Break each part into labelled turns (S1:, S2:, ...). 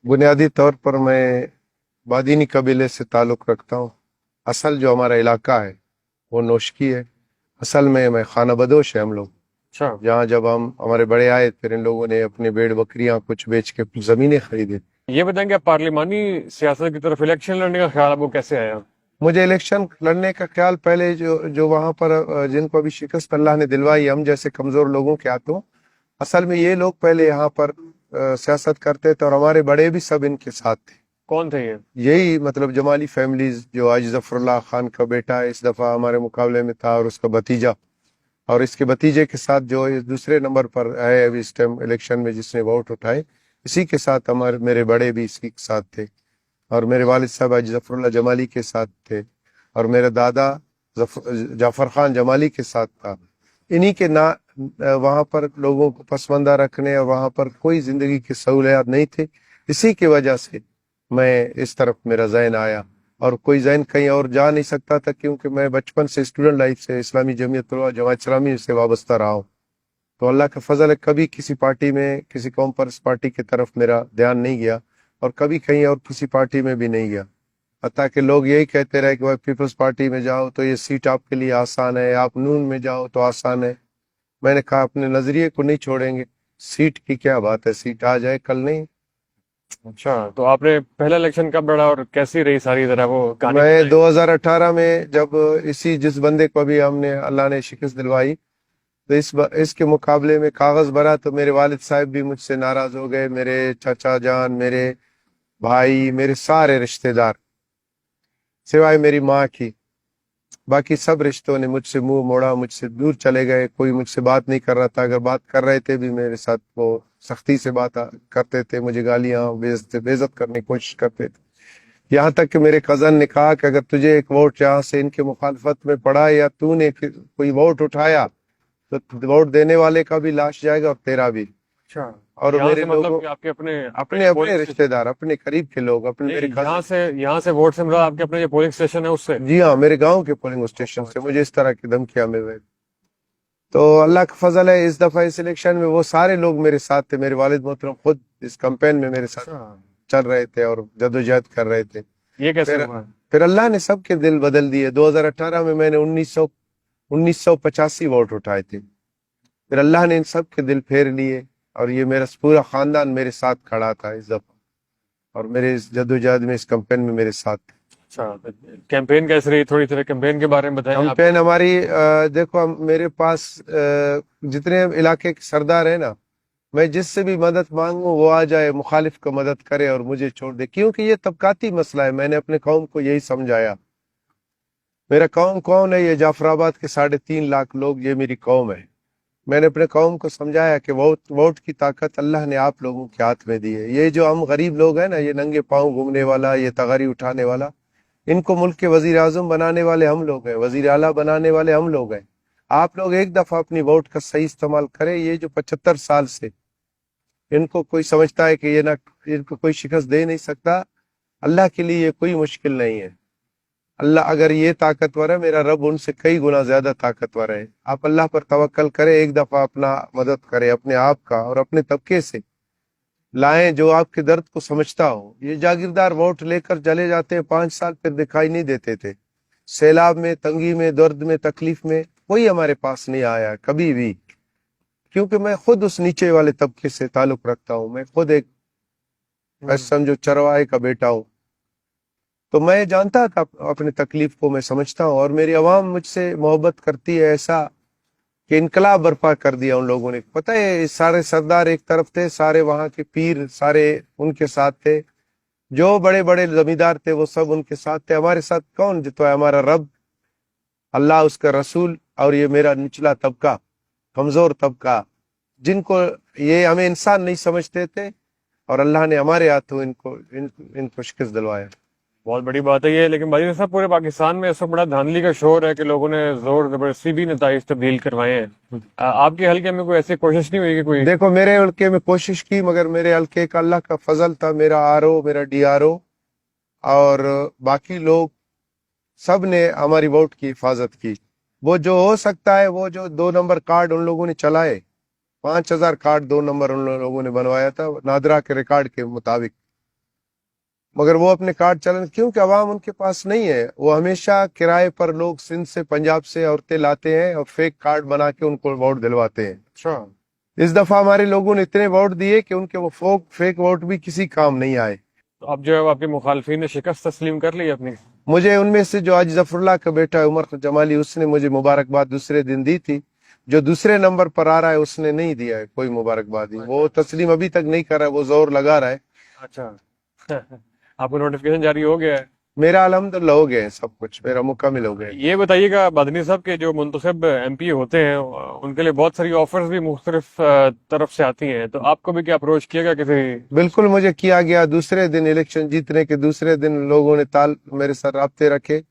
S1: बुनियादी तौर पर मैं बादीनी कबीले से ताल्लुक़ रखता हूँ। असल जो हमारा इलाका है वो नौशकी है। असल में मैं खाना बदोश है हम लोग।
S2: अच्छा।
S1: जहाँ जब हम हमारे बड़े आए फिर इन लोगों ने अपने भेड़ बकरियां कुछ बेच के ज़मीनें खरीदी।
S2: ये बताएं कि आप पार्लिमानी सियासत की तरफ इलेक्शन लड़ने का ख्याल आपको कैसे आया?
S1: मुझे इलेक्शन लड़ने का ख्याल पहले जो जो वहाँ पर जिनको अभी शिकस्त अल्लाह ने दिलवाई, हम जैसे कमज़ोर लोगों के हाथों, असल में ये लोग पहले यहाँ पर सियासत करते थे और हमारे बड़े भी सब इनके साथ थे।
S2: कौन थे ये?
S1: यही मतलब जमाली फैमिलीज, जो आज जफरुल्लाह खान का बेटा इस दफ़ा हमारे मुकाबले में था और उसका भतीजा, और इसके भतीजे के साथ जो इस दूसरे नंबर पर है अभी इस टाइम इलेक्शन में जिसने वोट उठाए, इसी के साथ हमारे मेरे बड़े भी इसी के साथ थे। और मेरे वालिद साहब आज जफरुल्लाह जमाली के साथ थे और मेरा दादा जाफर खान जमाली के साथ था। इन्हीं के ना वहाँ पर लोगों को पसमानदा रखने और वहाँ पर कोई ज़िंदगी की सहूलियात नहीं थी, इसी की वजह से मैं इस तरफ मेरा ज़हन आया। और कोई ज़हन कहीं और जा नहीं सकता था, क्योंकि मैं बचपन से स्टूडेंट लाइफ से इस्लामी जमीयत उलमा जमात इस्लामी से वाबस्ता रहा हूँ। तो अल्लाह का फजल है, कभी किसी पार्टी में किसी कौम पर इस पार्टी की तरफ मेरा ध्यान नहीं गया और कभी कहीं और किसी पार्टी में भी नहीं गया। हत्ता कि लोग यही कहते रहे कि भाई पीपल्स पार्टी में जाओ तो ये सीट आपके लिए आसान है, आप नून में जाओ तो आसान है। मैंने कहा अपने नजरिए को नहीं छोड़ेंगे, सीट की क्या बात है, सीट आ जाए कल नहीं।
S2: अच्छा, तो आपने पहला इलेक्शन कब लड़ा और कैसी रही सारी जरा वो कहानी
S1: मैं
S2: बताएं।
S1: 2018 में जब इसी जिस बंदे को अभी हमने अल्लाह ने शिकस्त दिलवाई, तो इसके मुकाबले में कागज भरा तो मेरे वालिद साहब भी मुझसे नाराज हो गए, मेरे चाचा जान, मेरे भाई, मेरे सारे रिश्तेदार, सिवाय मेरी माँ की। बाकी सब रिश्तों ने मुझसे मुंह मोड़ा, मुझसे दूर चले गए, कोई मुझसे बात नहीं कर रहा था। अगर बात कर रहे थे भी मेरे साथ वो सख्ती से बात करते थे, मुझे गालियां बेइज्जत करने की कोशिश करते थे। यहाँ तक कि मेरे कजन ने कहा कि अगर तुझे एक वोट यहाँ से इनके मुखालफत में पड़ा या तूने कोई वोट उठाया तो वोट देने वाले का भी लाश जाएगा और तेरा भी।
S2: अच्छा,
S1: और
S2: यहाँ
S1: मेरे
S2: से मतलब
S1: लोगों,
S2: कि आपके अपने अपने
S1: अपने
S2: जो
S1: अपने
S2: पोलिंग स्टेशन।
S1: रिश्तेदार, अपने करीब के लोग, अपने मेरे
S2: नहीं,
S1: कजन।
S2: यहाँ से वोट से मतलब आपके अपने जो पोलिंग स्टेशन है उससे।
S1: जी हाँ, मेरे गांव के पोलिंग स्टेशन से
S2: अच्छा।
S1: मुझे इस तरह की धमकियां मिल रही। तो अल्लाह का फजल है, इस दफा इस इलेक्शन में वो सारे लोग मेरे साथ थे। मेरे वालिद मोहतरम खुद इस कैंपेन में मेरे साथ
S2: अच्छा,
S1: चल रहे थे और जदोजहद कर रहे थे।
S2: ये कैसे
S1: फिर
S2: हुआ?
S1: फिर अल्लाह ने सबके दिल बदल दिए। 2018 में मैंने 1985 वोट उठाए थे, फिर अल्लाह ने इन सब के दिल फेर लिए और ये मेरा पूरा खानदान मेरे साथ खड़ा था इस दफा, और मेरे इस जदोजहद में, इस कैंपेन में मेरे साथ थे।
S2: अच्छा, कैंपेन कैसे रही, थोड़ी तरह कैंपेन के बारे में बताएं आप।
S1: कैंपेन हमारी देखो मेरे पास जितने इलाके के सरदार हैं ना, मैं जिससे भी मदद मांगू वो आ जाए, मुखालिफ को मदद करे और मुझे छोड़ दे, क्योंकि ये तबकाती मसला है। मैंने अपने कौम को यही समझाया। मेरा कौम कौन है? ये जाफराबाद के 3.5 लाख लोग, ये मेरी कौम है। मैंने अपने कौम को समझाया कि वोट वोट की ताकत अल्लाह ने आप लोगों के हाथ में दी है। ये जो हम गरीब लोग हैं ना, ये नंगे पाँव घूमने वाला, ये तगारी उठाने वाला, इनको मुल्क के वजीर आजम बनाने वाले हम लोग हैं, वजीर आला बनाने वाले हम लोग हैं। आप लोग एक दफा अपनी वोट का सही इस्तेमाल करें। ये जो 75 साल से इनको कोई समझता है कि ये ना, इनको कोई शिकस्त दे नहीं सकता, अल्लाह के लिए ये कोई मुश्किल नहीं है। अल्लाह अगर ये ताकतवर है, मेरा रब उनसे कई गुना ज्यादा ताकतवर है। आप अल्लाह पर तवक्कल करें, एक दफा अपना मदद करें, अपने आप का और अपने तबके से लाएं जो आपके दर्द को समझता हो। ये जागीरदार वोट लेकर चले जाते हैं, 5 साल फिर दिखाई नहीं देते थे। सैलाब में, तंगी में, दर्द में, तकलीफ में कोई हमारे पास नहीं आया कभी भी, क्योंकि मैं खुद उस नीचे वाले तबके से ताल्लुक रखता हूँ। मैं खुद एक समझो चरवाहे का बेटा हूँ, तो मैं जानता था अपनी तकलीफ को, मैं समझता हूँ। और मेरी आवाम मुझसे मोहब्बत करती है ऐसा कि इनकलाब बर्पा कर दिया उन लोगों ने। पता है, सारे सरदार एक तरफ थे, सारे वहां के पीर सारे उनके साथ थे, जो बड़े बड़े जमींदार थे वो सब उनके साथ थे। हमारे साथ कौन जितो है? हमारा रब, अल्लाह, उसका रसूल, और ये मेरा निचला तबका, कमजोर तबका, जिनको ये हमें इंसान नहीं समझते थे, और अल्लाह ने हमारे हाथों इनको शिकस्त दिलवाया।
S2: बहुत बड़ी बात है ये, लेकिन भाई साहब पूरे पाकिस्तान में ऐसा बड़ा धांधली का शोर है कि लोगों ने जोर जबरदस्ती भी नताइज तब्दील करवाए हैं। आपके हल्के में कोई ऐसी कोशिश नहीं हुई कि कोई।
S1: देखो, मेरे हल्के में कोशिश की, मगर मेरे हल्के का अल्लाह का फजल था। मेरा आरओ, मेरा डीआरओ और बाकी लोग सब ने हमारी वोट की हिफाजत की। वो जो हो सकता है, वो जो 2 नंबर कार्ड उन लोगों ने चलाए, 5,000 कार्ड 2 नंबर उन लोगों ने बनवाया था नादरा के रिकॉर्ड के मुताबिक। मगर वो अपने कार्ड चलन, क्योंकि अवाम उनके पास नहीं है। वो हमेशा किराए पर लोग सिंध से पंजाब से औरतें लाते हैं और फेक कार्ड बना के उनको वोट दिलवाते हैं।
S2: अच्छा।
S1: इस दफा हमारे लोगों ने इतने वोट दिए कि उनके वो फेक वोट भी किसी काम नहीं आए।
S2: तो अब जो है वो आपके मुखालफिन ने शिकस्त तस्लीम कर ली अपनी?
S1: मुझे उनमें से जो आज जफरुल्लाह का बेटा है उमर जमाली, उसने मुझे मुबारकबाद दूसरे दिन दी थी। जो दूसरे नंबर पर आ रहा है उसने नहीं दिया है कोई मुबारकबादी, वो तस्लीम अभी तक नहीं कर रहा है, वो जोर लगा रहा है।
S2: अच्छा। आपको नोटिफिकेशन जारी हो गया है?
S1: मेरा अल्हम्दुलिल्लाह हो गया है, सब कुछ मेरा मुकम्मल हो गया है।
S2: ये बताइएगा बदनी साहब के जो मुंतखब एमपी होते हैं उनके लिए बहुत सारी ऑफर्स भी मुख्तलिफ तरफ से आती हैं, तो आपको भी क्या अप्रोच किया गया किसी?
S1: बिल्कुल मुझे किया गया। दूसरे दिन इलेक्शन जीतने के दूसरे दिन लोगों ने मेरे साथ राब्ते रखे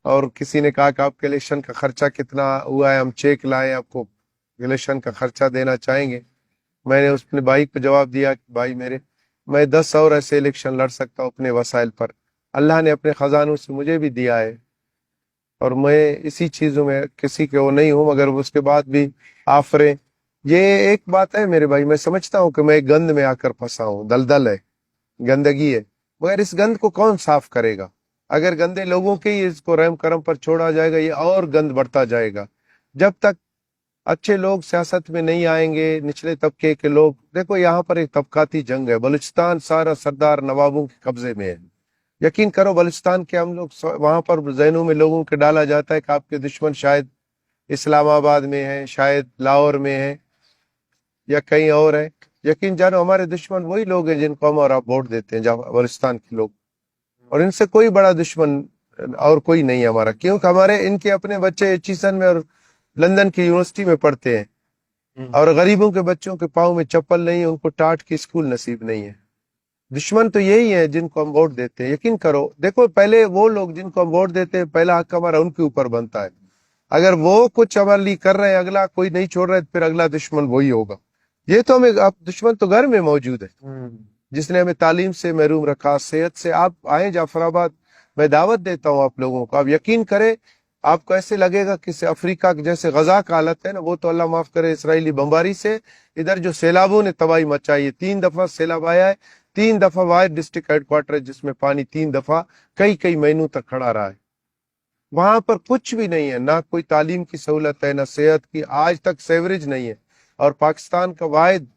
S1: और किसी ने कहा कि आपके इलेक्शन का खर्चा कितना हुआ है, हम चेक लाए, आपको इलेक्शन का खर्चा देना चाहेंगे। मैंने उसने भाई को जवाब दिया कि भाई मैं 10 और ऐसे इलेक्शन लड़ सकता हूँ अपने वसाइल पर। अल्लाह ने अपने खजानों से मुझे भी दिया है और मैं इसी चीजों में किसी के वो नहीं हूँ, मगर उसके बाद भी आफरे। ये एक बात है मेरे भाई, मैं समझता हूँ कि मैं एक गंद में आकर फंसा हूँ, दलदल है, गंदगी है, मगर इस गंद को कौन साफ करेगा? अगर गंदे लोगों के ही इसको रहम करम पर छोड़ा जाएगा, ये और गंद बढ़ता जाएगा। जब तक अच्छे लोग सियासत में नहीं आएंगे, निचले तबके के लोग, देखो यहाँ पर एक तबकाती जंग है। बलूचिस्तान सारा सरदार नवाबों के कब्जे में है। यकीन करो बलूचिस्तान के हम लोग वहां पर जहनों में लोगों के डाला जाता है कि आपके दुश्मन शायद इस्लामाबाद में है, शायद लाहौर में है या कहीं और है। यकीन जानो हमारे दुश्मन वही लोग हैं जिनको हम और आप वोट देते हैं, बलूचिस्तान के लोग। और इनसे कोई बड़ा दुश्मन और कोई नहीं है हमारा, क्योंकि हमारे इनके अपने बच्चे एचिसन में और लंदन की यूनिवर्सिटी में पढ़ते हैं और गरीबों के बच्चों के पाँव में चप्पल नहीं है, उनको टाट की स्कूल नसीब नहीं है। दुश्मन तो यही है जिनको हम वोट देते हैं। यकीन करो, देखो पहले वो लोग जिनको हम वोट देते हैं पहला हक हमारा उनके ऊपर बनता है। अगर वो कुछ हमारे लिए कर रहे हैं, अगला कोई नहीं छोड़ रहा है, फिर अगला दुश्मन वही होगा। ये तो हमें अब दुश्मन तो घर में मौजूद है, जिसने हमें तालीम से महरूम रखा, सेहत से। आप आए जाफराबाद, मैं दावत देता हूँ आप लोगों को। आप यकीन करें, आपको ऐसे लगेगा कि अफ्रीका के जैसे गजा का हालत है ना, वो तो अल्लाह माफ करे इसराइली बमबारी से। इधर जो सैलाबों ने तबाही मचाई है, 3 दफा सैलाब आया है, 3 दफा वाहिद डिस्ट्रिक्ट हेडक्वार्टर है जिसमें पानी 3 दफा कई कई महीनों तक खड़ा रहा है। वहां पर कुछ भी नहीं है, ना कोई तालीम की सहूलत है, ना सेहत की, आज तक सेवरेज नहीं है। और पाकिस्तान का वाहिद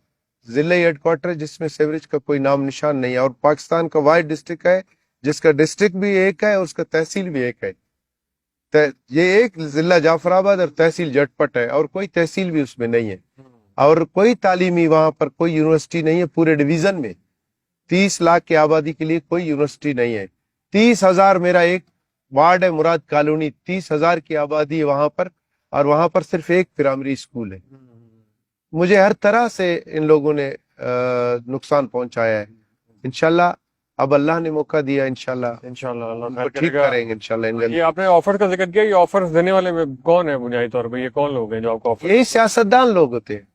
S1: जिले हेडक्वार्टर जिसमें सेवरेज का कोई नाम निशान नहीं है। और पाकिस्तान का वाहिद डिस्ट्रिक्ट है जिसका डिस्ट्रिक्ट भी एक है और उसका तहसील भी एक है। ये एक जिला जाफराबाद और तहसील जटपट है, और कोई तहसील भी उसमें नहीं है। और कोई तालीमी वहां पर कोई यूनिवर्सिटी नहीं है पूरे डिवीजन में। 30 लाख की आबादी के लिए कोई यूनिवर्सिटी नहीं है। 30,000 मेरा एक वार्ड है मुराद कॉलोनी, 30,000 की आबादी है वहां पर, और वहां पर सिर्फ एक प्राइमरी स्कूल है। मुझे हर तरह से इन लोगों ने नुकसान पहुंचाया है। इंशाल्लाह अब अल्लाह ने मौका दिया, इंशाल्लाह
S2: इंशाल्लाह अल्लाह
S1: इनको
S2: खैर
S1: ठीक
S2: करेगा।
S1: करेंगे इंशाल्लाह।
S2: ये आपने ऑफर का जिक्र किया, ये ऑफर्स देने वाले में कौन है बुनियादी तौर पे? ये कौन लोग हैं जो आपको ऑफर?
S1: यही सियासतदान लोग होते हैं,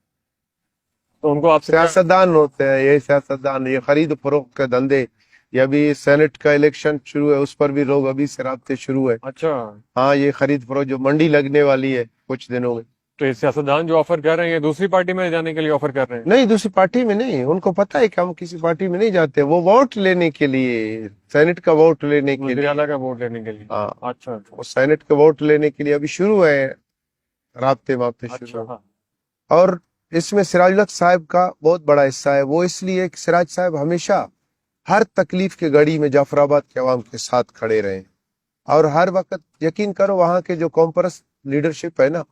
S2: तो उनको आपसे क्या?
S1: सियासतदान होते हैं, यही सियासतदान। ये खरीद फरोख्त के धंधे, ये अभी सेनेट का इलेक्शन शुरू है, उस पर भी लोग अभी से राब्ते शुरू है।
S2: अच्छा।
S1: हाँ, ये खरीद फरोख्त जो मंडी लगने वाली है कुछ दिनों में।
S2: तो ये सियासतदान जो ऑफर कर रहे हैं, ये दूसरी पार्टी में जाने के लिए ऑफर कर रहे हैं?
S1: नहीं, दूसरी पार्टी में नहीं, उनको पता है कि हम किसी पार्टी में नहीं जाते। वो वोट लेने के लिए, सेनेट का वोट लेने के लिए।
S2: वज़ीर-ए-आला का वोट लेने के लिए?
S1: हाँ,
S2: अच्छा
S1: वो सेनेट का वोट लेने के लिए अभी शुरू है, राब्ते
S2: अच्छा।
S1: शुरू।
S2: हाँ।
S1: और इसमें सिराजुल हक साहब का बहुत बड़ा हिस्सा है। वो इसलिए कि सिराज साहब हमेशा हर तकलीफ के घड़ी में जाफराबाद के अवाम के साथ खड़े रहे, और हर वक्त यकीन करो वहां के जो कौम परस्त लीडरशिप है ना,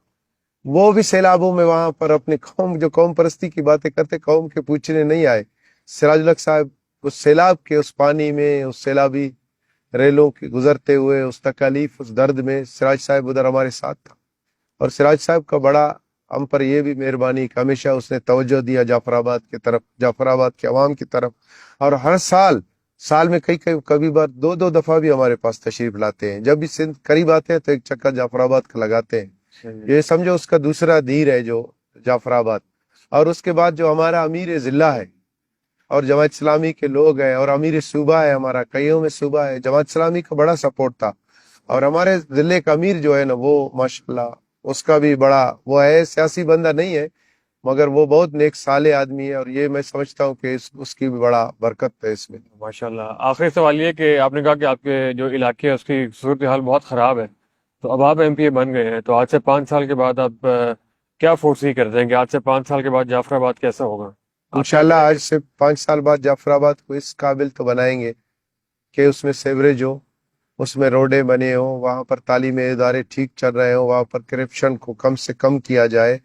S1: वो भी सैलाबों में वहां पर अपने कौम, जो कौम परस्ती की बातें करते, कौम के पूछने नहीं आए। सिराजुल हक साहब उस सैलाब के उस पानी में, उस सैलाबी रेलों के गुजरते हुए, उस तकलीफ, उस दर्द में सिराज साहब उधर हमारे साथ था। और सिराज साहब का बड़ा हम पर यह भी मेहरबानी कि हमेशा उसने तवज्जो दिया जाफराबाद की तरफ, जाफराबाद के अवाम की तरफ। और हर साल में कभी बार 2-2 दफा भी हमारे पास तशरीफ लाते हैं। जब भी सिंध करीब आते हैं तो एक चक्कर जाफराबाद का लगाते हैं। ये समझो उसका दूसरा धीर है जो जाफराबाद। और उसके बाद जो हमारा अमीर जिला है और जमात इस्लामी के लोग हैं, और अमीर सूबा है हमारा, कईयों में सूबा है, जमात इस्लामी का बड़ा सपोर्ट था। और हमारे जिले का अमीर जो है ना, वो माशाल्लाह उसका भी बड़ा वो है, सियासी बंदा नहीं है, मगर वो बहुत नेक साले आदमी है और ये मैं समझता हूँ कि उसकी भी बड़ा बरकत है इसमें।
S2: माशाल्लाह। आखिरी सवाल ये कि आपने कहा कि आपके जो इलाके है उसकी सूरत हाल बहुत ख़राब है, तो अब आप एमपी बन गए हैं, तो आज से 5 साल के बाद आप क्या फोर्सी करते हैं कि आज से 5 साल के बाद जाफराबाद कैसा होगा? आप क्या
S1: इंशाल्लाह आज
S2: करेंगे?
S1: से 5 साल बाद जाफराबाद को इस काबिल तो बनाएंगे कि उसमें सेवरेज हो, उसमें रोडें बने हो, वहाँ पर तालीमी इदारे ठीक चल रहे हो, वहाँ पर करप्शन को कम से कम किया जाए।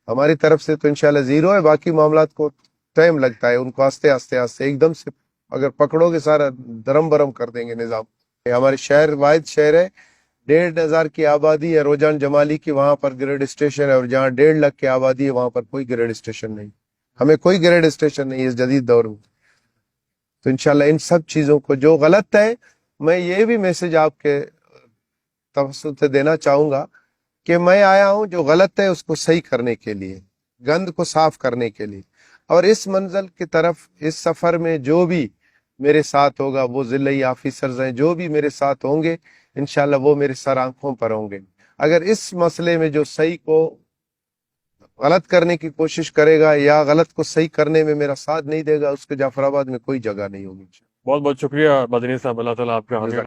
S1: हमारी तरफ से तो इंशाल्लाह जीरो है, बाकी मामलात को टाइम लगता है, उनको आस्ते आस्ते आस्ते एकदम से अगर पकड़ोगे सारा दरम बरम कर देंगे निज़ाम। ये हमारे शहर वाहिद शहर है, 1,500 की आबादी है रोजान जमाली की, वहां पर ग्रेड स्टेशन है, और जहाँ 1.5 लाख की आबादी है वहां पर कोई ग्रेड स्टेशन नहीं। हमें कोई ग्रेड स्टेशन नहीं है इस जदीद दौर में। तो इंशाल्लाह इन सब चीजों को जो गलत है, मैं ये भी मैसेज आपके तवज्जुह से देना चाहूंगा कि मैं आया हूं जो गलत है उसको सही करने के लिए, गंद को साफ करने के लिए, और इस मंजिल की तरफ इस सफर में जो भी मेरे साथ होगा, वो जिले ऑफिसर्स हैं जो भी मेरे साथ होंगे, इंशाल्लाह वो मेरे सर आंखों पर होंगे। अगर इस मसले में जो सही को गलत करने की कोशिश करेगा या गलत को सही करने में मेरा साथ नहीं देगा, उसके जाफराबाद में कोई जगह नहीं होगी।
S2: बहुत बहुत शुक्रिया बदनी साहब, अल्लाह ताला आपका हामी